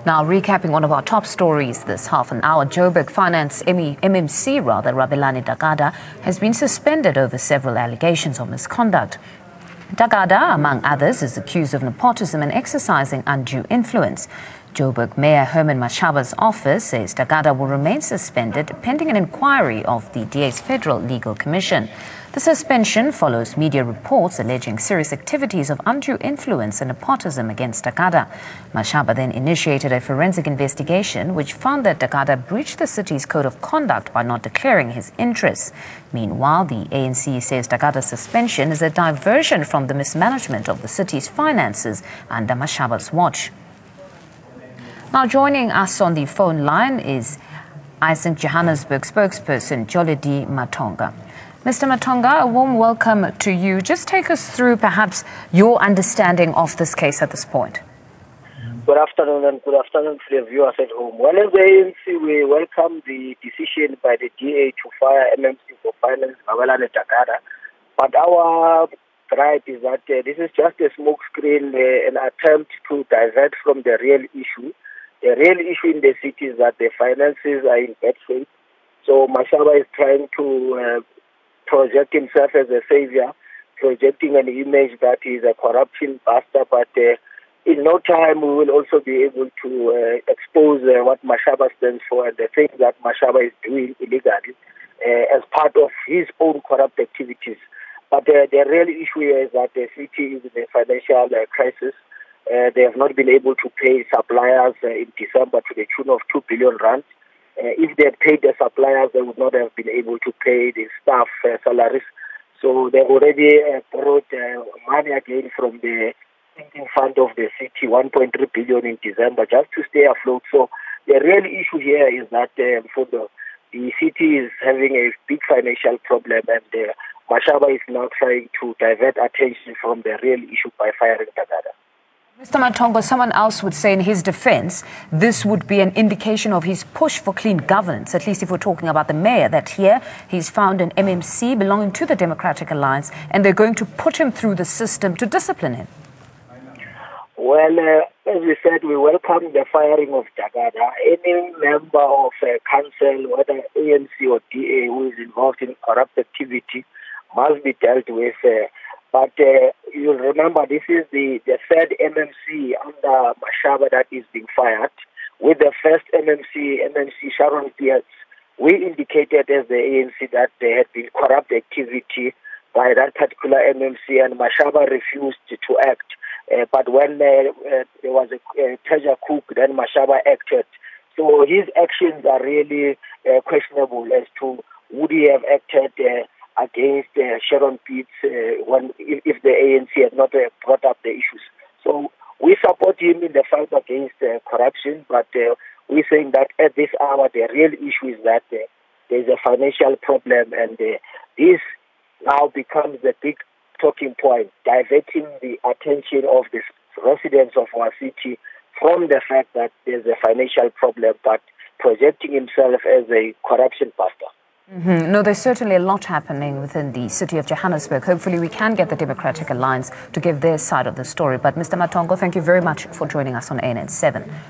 Now, recapping one of our top stories this half an hour, Joburg Finance MMC Rabelani Dagada has been suspended over several allegations of misconduct. Dagada, among others, is accused of nepotism and exercising undue influence. Joburg Mayor Herman Mashaba's office says Dagada will remain suspended pending an inquiry of the DA's Federal Legal Commission. The suspension follows media reports alleging serious activities of undue influence and nepotism against Dagada. Mashaba then initiated a forensic investigation which found that Dagada breached the city's code of conduct by not declaring his interests. Meanwhile, the ANC says Dagada's suspension is a diversion from the mismanagement of the city's finances under Mashaba's watch. Now, joining us on the phone line is ANC Johannesburg spokesperson Joledi Matonga. Mr. Matonga, a warm welcome to you. Just take us through perhaps your understanding of this case at this point. Good afternoon and good afternoon to the viewers at home. Well, as the ANC, we welcome the decision by the DA to fire MMC for Finance, Rabelani Dagada. But our gripe is that this is just a smokescreen, an attempt to divert from the real issue. The real issue in the city is that the finances are in bad shape. So Mashaba is trying to project himself as a savior, projecting an image that he is a corruption buster, but in no time we will also be able to expose what Mashaba stands for and the things that Mashaba is doing illegally as part of his own corrupt activities. But the real issue is that the city is in a financial crisis. They have not been able to pay suppliers in December to the tune of 2 billion rand. If they had paid the suppliers, they would not have been able to pay the staff salaries. So they've already borrowed money again from the sinking fund of the city, 1.3 billion in December, just to stay afloat. So the real issue here is that the city is having a big financial problem, and Mashaba is now trying to divert attention from the real issue by firing Dagada. Mr. Matonga, someone else would say in his defense, this would be an indication of his push for clean governance, at least if we're talking about the mayor, that here he's found an MMC belonging to the Democratic Alliance and they're going to put him through the system to discipline him. Well, as we said, we welcome the firing of Dagada. Any member of council, whether ANC or DA, who is involved in corrupt activity must be dealt with. But you'll remember this is the third MMC under Mashaba that is being fired. With the first MMC Sharon Pearce, we indicated as the ANC that there had been corrupt activity by that particular MMC and Mashaba refused to act. But when there was a treasure coup, then Mashaba acted. So his actions are really questionable as to would he have acted against Sharon Pearce if the ANC had not brought up the issues. So we support him in the fight against corruption, but we're saying that at this hour the real issue is that there's a financial problem, and this now becomes the big talking point, diverting the attention of the residents of our city from the fact that there's a financial problem, but projecting himself as a corruption buster. No, there's certainly a lot happening within the city of Johannesburg. Hopefully we can get the Democratic Alliance to give their side of the story. But Mr. Matongo, thank you very much for joining us on ANN7.